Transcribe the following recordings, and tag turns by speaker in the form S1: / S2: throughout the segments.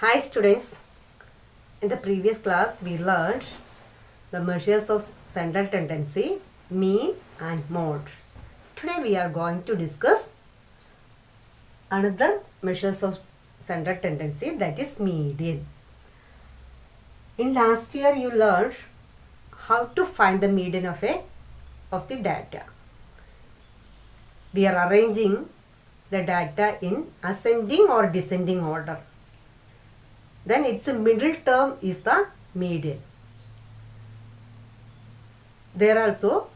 S1: Hi students, in the previous class we learned the measures of central tendency, mean and mode. Today we are going to discuss another measures of central tendency, that is median. In last year you learned how to find the median of the data. We are arranging the data in ascending or descending order. Then its middle term is the median. There are also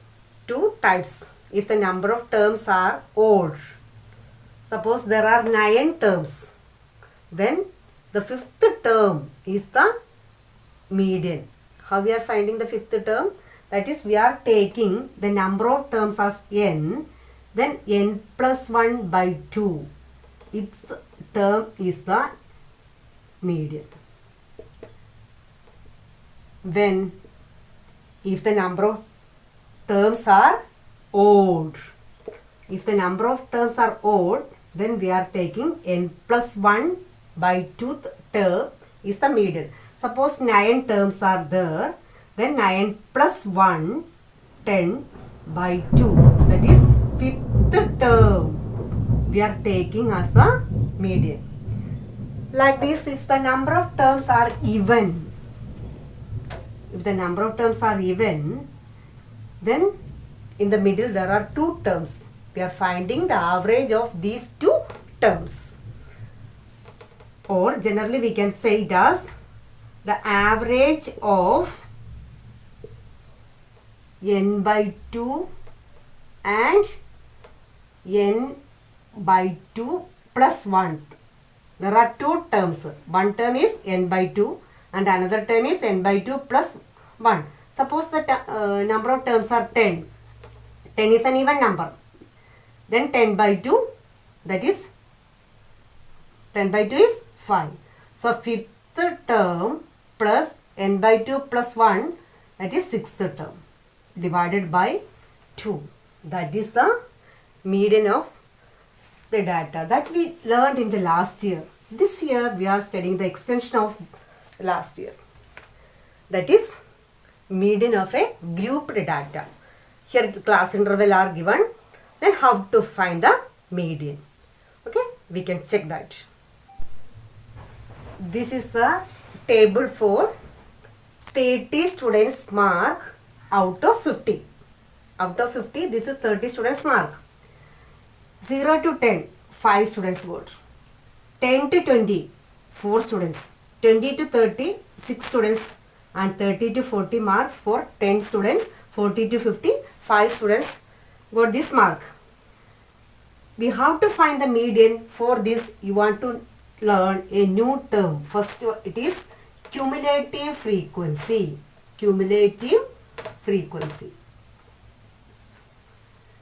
S1: two types. If the number of terms are odd, suppose there are 9 terms, then the fifth term is the median. How we are finding the fifth term? That is, we are taking the number of terms as n, then n plus 1 by 2. Its term is the median. When if the number of terms are odd, then we are taking n plus 1 by 2 term is the median. Suppose 9 terms are there, then 9 plus 1, 10 by 2, that is fifth term we are taking as the median. Like this, if the number of terms are even, then in the middle there are 2 terms. We are finding the average of these 2 terms. Or generally we can say it as the average of n by 2 and n by 2 plus 1. There are 2 terms. One term is n by 2 and another term is n by 2 plus 1. Suppose the number of terms are 10. 10 is an even number. Then 10 by 2, that is 10 by 2 is 5. So fifth term plus n by 2 plus 1, that is sixth term divided by 2. That is the median of the data that we learned in the last year. This year we are studying the extension of last year. That is median of a grouped data. Here class interval are given. Then how to find the median? Okay, we can check that. This is the table for 30 students mark out of 50. Out of 50, this is 30 students mark. 0 to 10, 5 students got. 10 to 20, 4 students. 20 to 30, 6 students. And 30 to 40 marks for 10 students. 40 to 50, 5 students got this mark. We have to find the median. For this, you want to learn a new term. First, it is cumulative frequency. Cumulative frequency.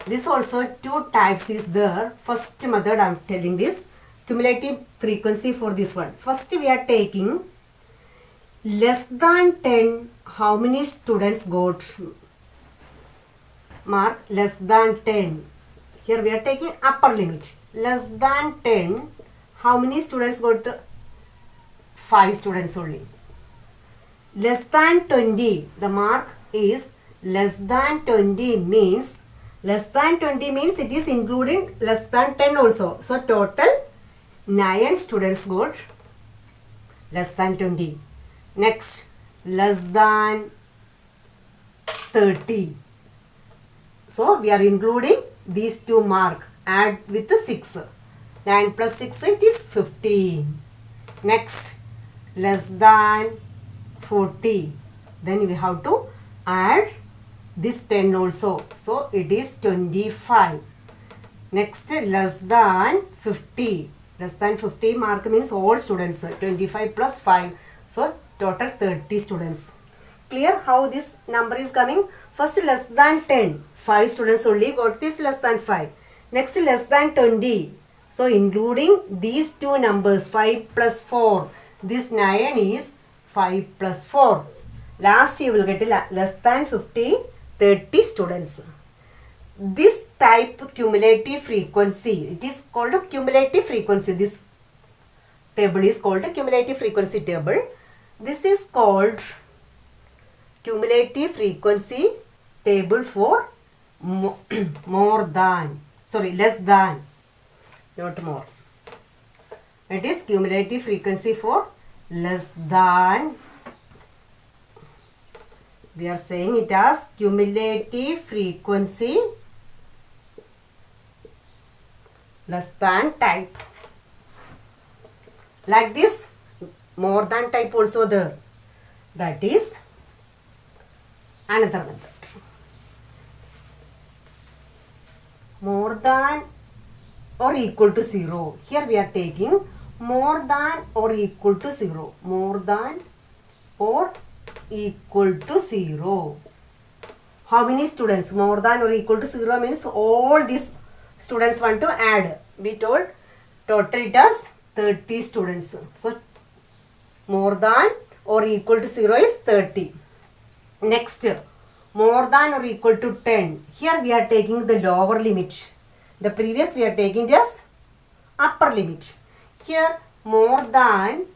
S1: This also 2 types is there. First method I am telling this. Cumulative frequency for this one. First we are taking less than 10. How many students got mark? Less than 10. Here we are taking upper limit. Less than 10. How many students got? 5 students only. Less than 20. The mark is less than 20 means it is including less than 10 also. So total 9 students got less than 20. Next, less than 30. So we are including these 2 mark. Add with the 6. 9 plus 6, it is 15. Next, less than 40. Then we have to add this 10 also. So it is 25. Next, less than 50. Less than 50 mark means all students. 25 plus 5. So total 30 students. Clear how this number is coming? First less than 10. 5 students only got this less than 5. Next less than 20. So including these 2 numbers 5 plus 4. This 9 is 5 plus 4. Last you will get less than 50. 30 students. This type cumulative frequency, it is called a cumulative frequency. This table is called cumulative frequency table. This is called cumulative frequency table for less than, not more. It is cumulative frequency for less than. We are saying it as cumulative frequency less than type. Like this, more than type also there. That is another method. More than or equal to 0. Here we are taking more than or equal to 0. More than or equal to 0. How many students? More than or equal to 0 means all these students want to add. We told total it as 30 students. So more than or equal to 0 is 30. Next, more than or equal to 10. Here we are taking the lower limit. The previous we are taking it as upper limit. Here more than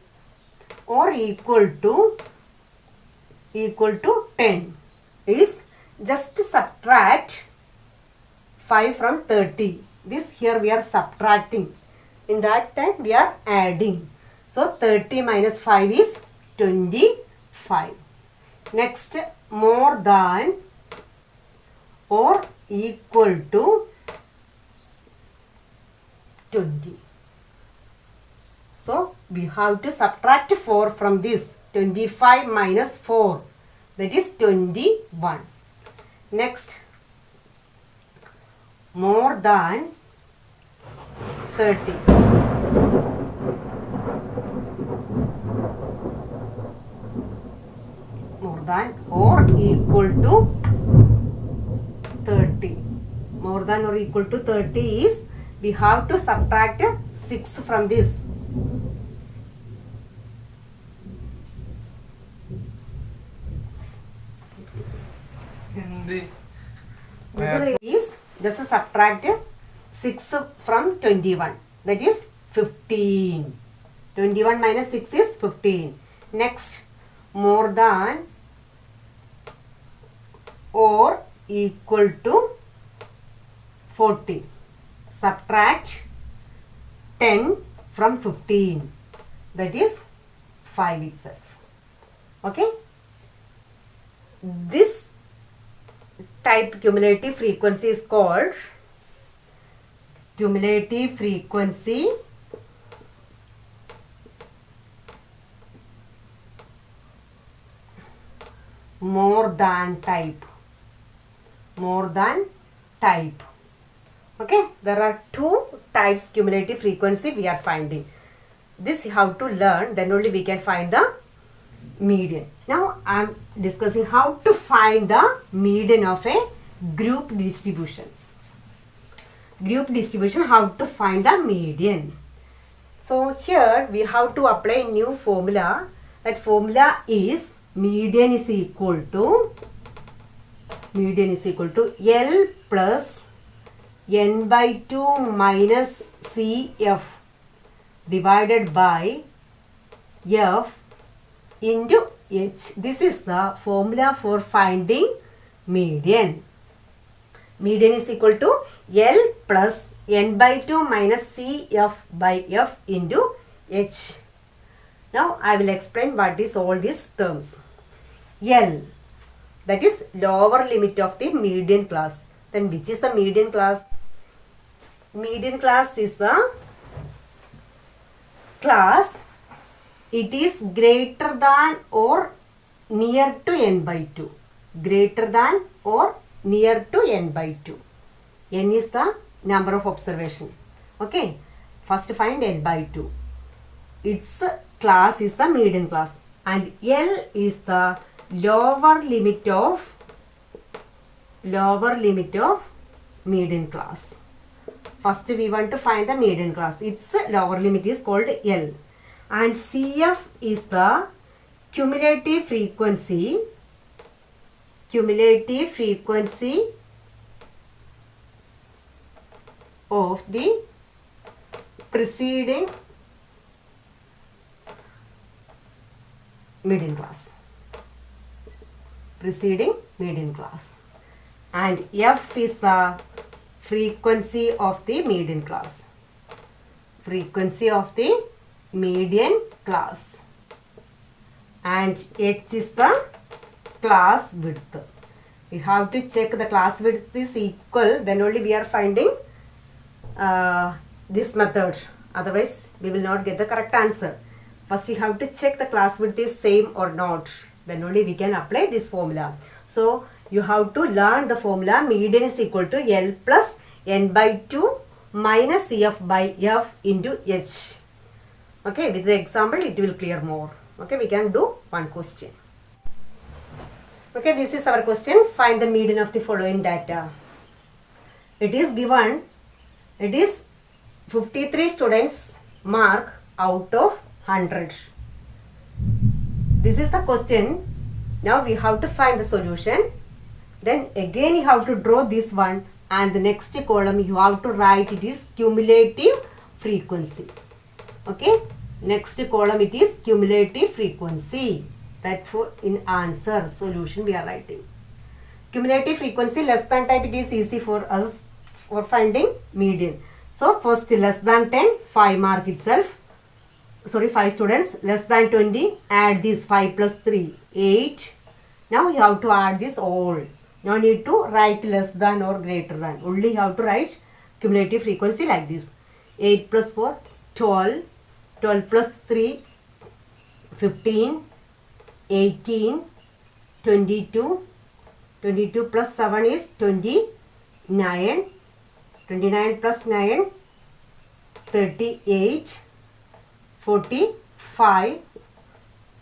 S1: or equal to 10 is just subtract 5 from 30. This here we are subtracting. In that time we are adding. So 30 minus 5 is 25. Next, more than or equal to 20. So we have to subtract 4 from this. 25 minus 4, that is 21. Next, more than 30. More than or equal to 30. More than or equal to 30 is, we have to subtract 6 from this. Is just subtract 6 from 21, that is 15. 21 minus 6 is 15. Next, more than or equal to 40. Subtract 10 from 15, that is 5 itself. Okay. This type cumulative frequency is called cumulative frequency more than type. More than type. Okay, there are two types cumulative frequency we are finding. This you have to learn, then only we can find the median. Now I am discussing how to find the median of a group distribution. Group distribution, how to find the median. So here we have to apply a new formula. That formula is median is equal to L plus n by 2 minus CF divided by F into H. This is the formula for finding median. Median is equal to L plus n by 2 minus CF by F into H. Now I will explain what is all these terms. L, that is lower limit of the median class. Then which is the median class? Median class is the class it is greater than or near to n by 2. Greater than or near to n by 2. N is the number of observation. Okay. First find n by 2. Its class is the median class. And L is the lower limit of median class. First we want to find the median class. Its lower limit is called L. And CF is the cumulative frequency of the preceding median class. Preceding median class. And F is the frequency of the median class. Frequency of the median class. And H is the class width. We have to check the class width is equal, then only we are finding this method. Otherwise, we will not get the correct answer. First, you have to check the class width is same or not. Then only we can apply this formula. So, you have to learn the formula median is equal to L plus N by 2 minus CF by F into H. Okay, with the example, it will clear more. Okay, we can do one question. Okay, this is our question. Find the median of the following data. It is given, it is 53 students mark out of 100. This is the question. Now we have to find the solution. Then again you have to draw this one, and the next column you have to write it is cumulative frequency. Okay, next column it is cumulative frequency. That for in answer solution we are writing. Cumulative frequency less than type, it is easy for us for finding median. So first less than 10, 5 mark itself. Sorry, 5 students. Less than 20, add this 5 plus 3, 8. Now you have to add this all. No need to write less than or greater than. Only you have to write cumulative frequency like this. 8 plus 4, 12. 12 plus 3, 15. 18. 22. 22 plus 7 is 29. 29 plus 9, 38. 45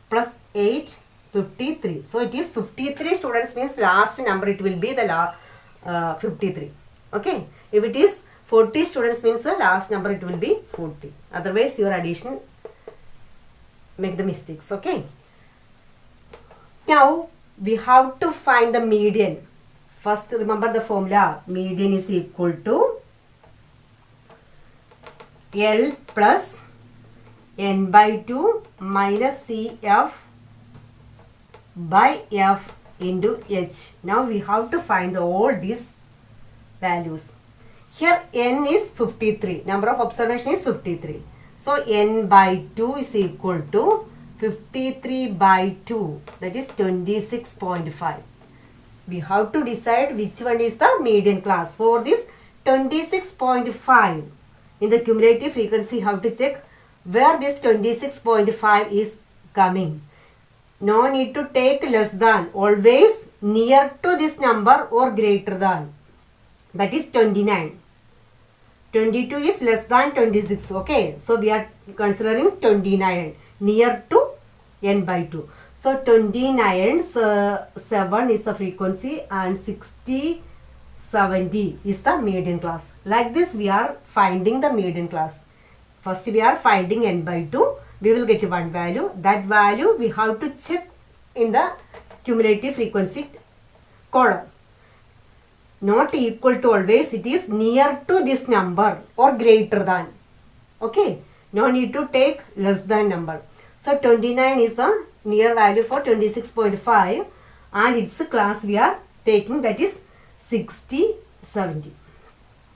S1: plus 8, 53. So it is 53 students means last number it will be the 53. Okay. If it is 40 students means the last number it will be 40. Otherwise your addition make the mistakes. Okay. Now we have to find the median. First remember the formula. Median is equal to L plus N by 2 minus CF by F into H. Now we have to find all these values. Here N is 53. Number of observation is 53. So N by 2 is equal to 53 by 2. That is 26.5. We have to decide which one is the median class. For this 26.5 in the cumulative frequency, you have to check where this 26.5 is coming. No need to take less than, always near to this number or greater than. That is 29. 22 is less than 26. Okay, so we are considering 29 near to N by 2. So 29 7 is the frequency and 60 70 is the median class. Like this we are finding the median class. First we are finding N by 2. We will get one value. That value we have to check in the cumulative frequency column. Not equal to always, it is near to this number or greater than. Okay. No need to take less than number. So 29 is the near value for 26.5 and its class we are taking, that is 60 70.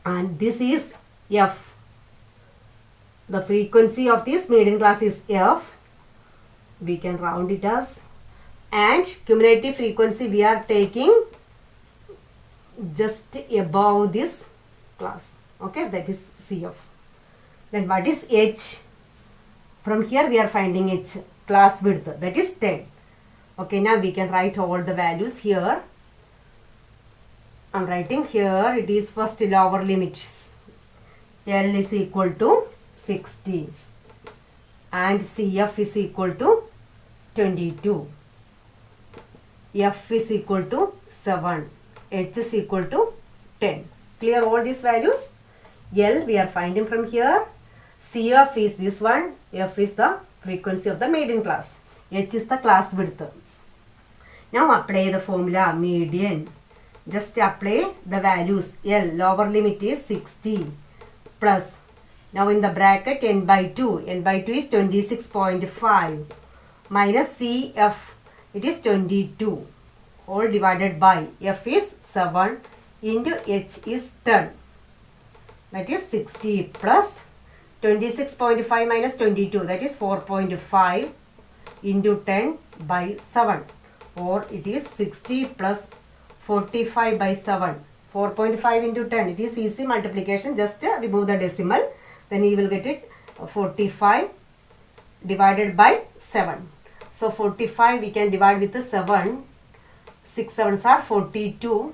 S1: And this is F. The frequency of this median class is F. We can round it as. And cumulative frequency we are taking just above this class. Okay, that is CF. Then what is H? From here we are finding H, class width, that is 10. Okay, now we can write all the values here. I am writing here, it is first lower limit. L is equal to 60 and CF is equal to 22. F is equal to 7. H is equal to 10. Clear all these values? L we are finding from here. CF is this one. F is the frequency of the median class. H is the class width. Now apply the formula median. Just apply the values. L lower limit is 60 plus. Now in the bracket N by 2. N by 2 is 26.5. minus CF, it is 22, all divided by F is 7 into H is 10. That is 60 plus 26.5 minus 22, that is 4.5 into 10 by 7, or it is 60 plus 45 by 7. 4.5 into 10, it is easy multiplication, just remove the decimal, then you will get it 45 divided by 7. So 45 we can divide with the 7, 6 7s are 42,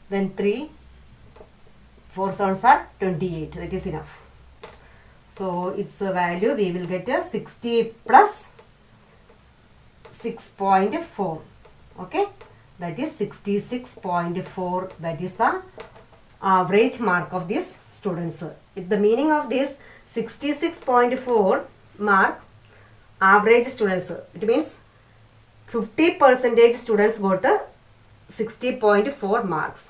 S1: then 3, 4 7s are 28, that is enough. So its value we will get a 60 plus 6.4, okay, that is 66.4, that is the average mark of these students. With the meaning of this 66.4 mark average students, it means 50% students got a 60.4 marks.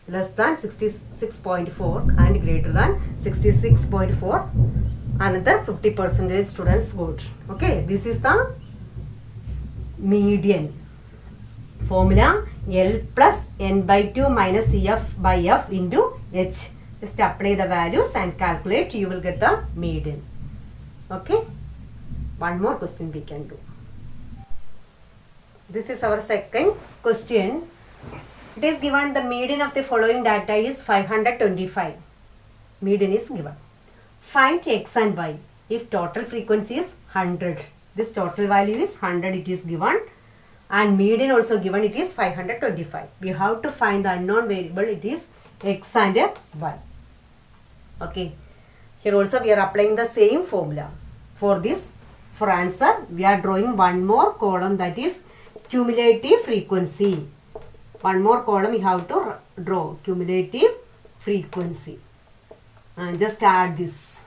S1: Less than 66.4 and greater than 66.4, another 50% students got. Okay, this is the median. Formula L plus n by 2 minus CF by F into H. Just apply the values and calculate, you will get the median. Okay, one more question we can do. This is our second question. It is given the median of the following data is 525. Median is given. Find X and Y if total frequency is 100. This total value is 100, it is given, and median also given, it is 525. We have to find the unknown variable, it is X and Y. Okay, here also we are applying the same formula. For this, for answer, we are drawing one more column, that is cumulative frequency. One more column we have to draw, cumulative frequency. And just add this.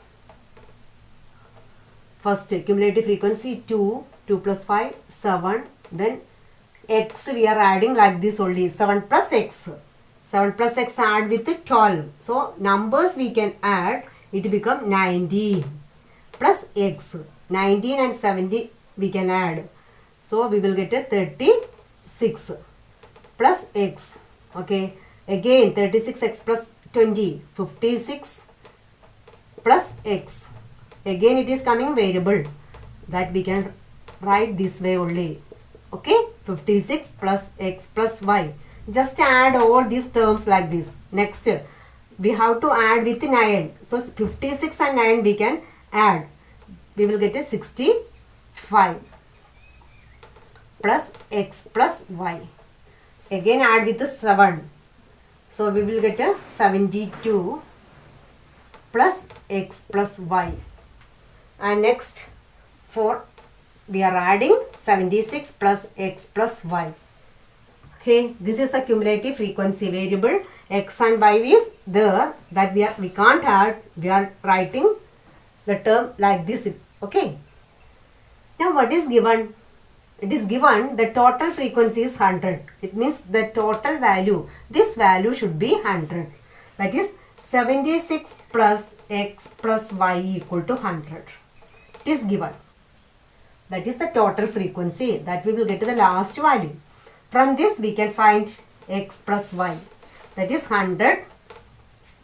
S1: First, cumulative frequency 2, 2 plus 5, 7. Then X we are adding like this only, 7 plus X. 7 plus X add with 12. So, numbers we can add, it become 19 plus X. 19 and 70 we can add. So, we will get a 36 plus X. Okay, again 36X plus 20, 56 plus X. Again it is coming variable, that we can write this way only. Okay, 56 plus X plus Y. Just add all these terms like this. Next, we have to add with 9. So 56 and 9 we can add. We will get a 65 plus X plus Y. Again add with the 7. So we will get a 72 plus X plus Y. And next, for we are adding 76 plus X plus Y. Okay, this is the cumulative frequency variable. X and Y is there, that we can't add. We are writing the term like this. Okay. Now what is given? It is given the total frequency is 100. It means the total value, this value should be 100. That is 76 plus X plus Y equal to 100. It is given. That is the total frequency, that we will get to the last value. From this we can find X plus Y. That is 100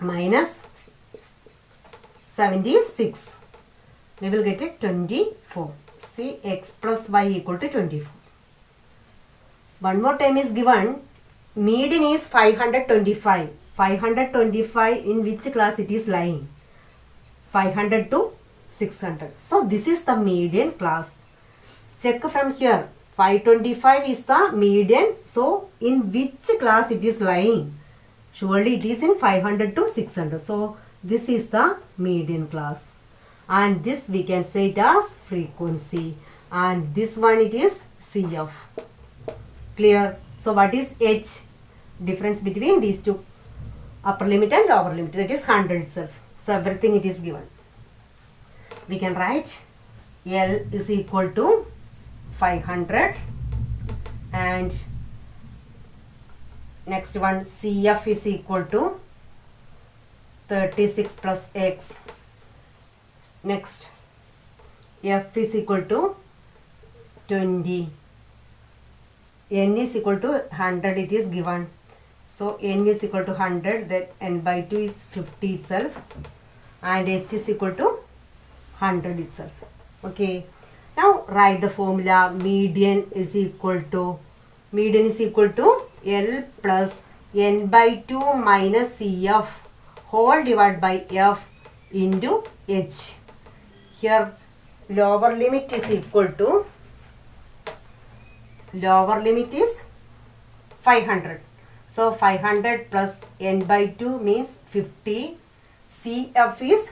S1: minus 76. We will get it 24. See, X plus Y equal to 24. One more time is given. Median is 525. 525 in which class it is lying? 500 to 600. So this is the median class. Check from here. 525 is the median. So in which class it is lying? Surely it is in 500 to 600. So this is the median class. And this we can say it as frequency. And this one it is CF. Clear? So what is H? Difference between these two. Upper limit and lower limit. That is 100 itself. So everything it is given. We can write L is equal to 500 and next one CF is equal to 36 plus X. Next f is equal to 20, n is equal to 100, it is given. So n is equal to 100, that n by 2 is 50 itself, and h is equal to 100 itself. Okay, now write the formula. Median is equal to L plus n by 2 minus Cf whole divided by f into h. Here lower limit is equal to, lower limit is 500. So 500 plus n by 2 means 50. Cf is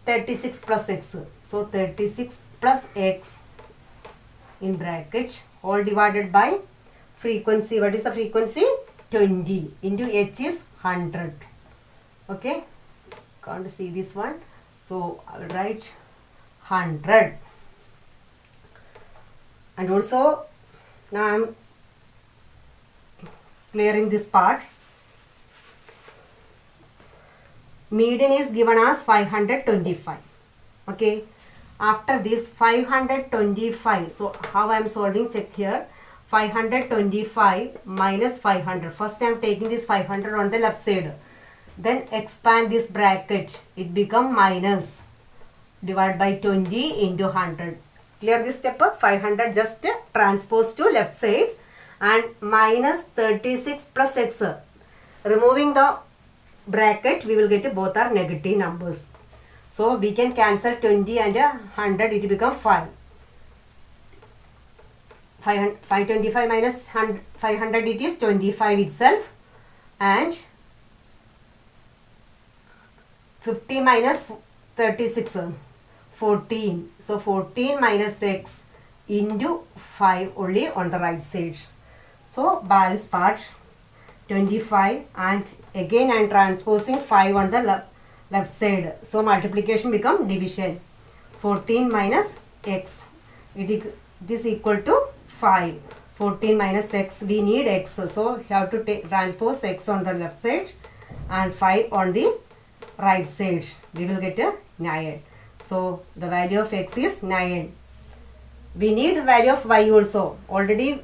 S1: 36 plus x. So 36 plus x in bracket all divided by frequency. What is the frequency? 20 into h is 100. Okay, can't see this one. So I will write 100. And also now I am clearing this part. Median is given as 525. Okay, after this 525, so how I am solving, check here. 525 minus 500. First I am taking this 500 on the left side, then expand this bracket, it become minus divided by 20 into 100. Clear this step up. 500 just transpose to left side, and minus 36 plus x. Removing the bracket, we will get both are negative numbers. So we can cancel 20 and 100, it become 5. 525 minus 500, it is 25 itself, and 50 minus 36, 14. So 14 minus x into 5 only on the right side. So balance part 25, and again I am transposing 5 on the left side. So multiplication become division. 14 minus x, it is equal to 5. 14 minus x, we need x, so you have to transpose x on the left side and 5 on the right side. We will get a 9. So the value of x is 9. We need value of y also. Already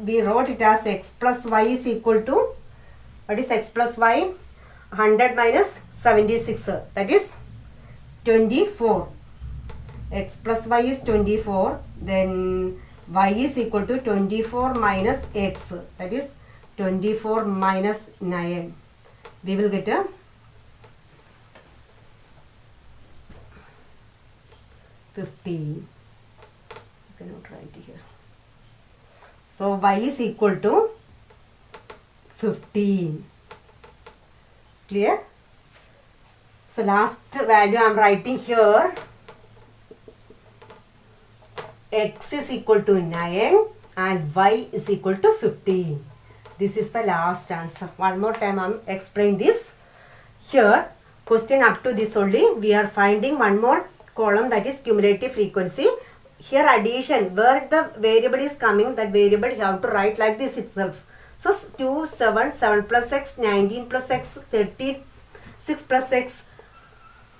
S1: we wrote it as x plus y is equal to, what is x plus y? 100 minus 76, that is 24. X plus y is 24, then y is equal to 24 minus x, that is 24 minus 9. We will get a 15. I cannot write here. So y is equal to 15. Clear? So last value I am writing here. X is equal to 9 and y is equal to 15. This is the last answer. One more time I am explaining this. Here question up to this only. We are finding one more column, that is cumulative frequency. Here addition, where the variable is coming, that variable you have to write like this itself. So 2, 7, 7 plus x, 19 plus x, 36 plus x.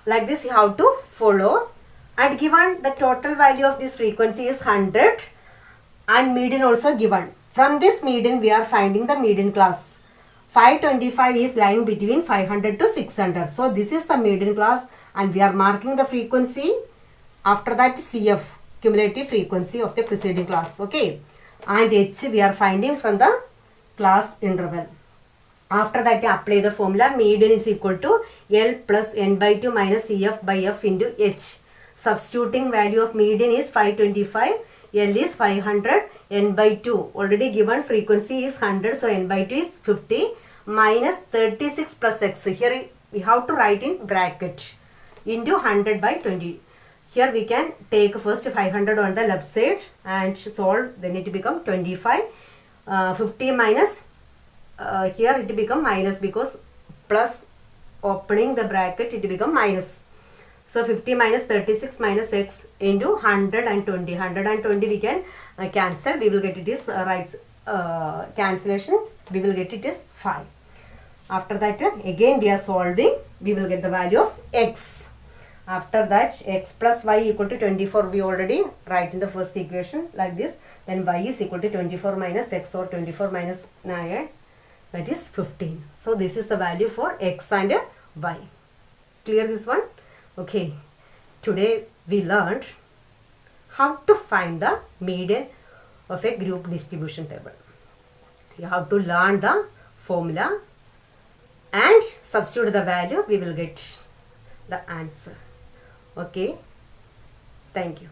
S1: Like this you have to follow. And given the total value of this frequency is 100 and median also given. From this median we are finding the median class. 525 is lying between 500 to 600. So this is the median class and we are marking the frequency. After that CF, cumulative frequency of the preceding class. Okay. And H we are finding from the class interval. After that apply the formula. Median is equal to L plus n by 2 minus CF by F into H. Substituting value of median is 525, L is 500, n by 2 already given, frequency is 100, so n by 2 is 50 minus 36 plus x. Here we have to write in bracket into 100 by 20. Here we can take first 500 on the left side and solve, then it become 25. 50 minus, here it become minus because plus opening the bracket it become minus. So 50 minus 36 minus x into 120. 120 we can cancel. We will get it is cancellation. We will get it is 5. After that again we are solving. We will get the value of x. After that, x plus y equal to 24 we already write in the first equation like this. Then y is equal to 24 minus x or 24 minus 9, that is 15. So this is the value for x and y. Clear this one? Okay. Today we learned how to find the median of a group distribution table. You have to learn the formula and substitute the value, we will get the answer. Okay, thank you.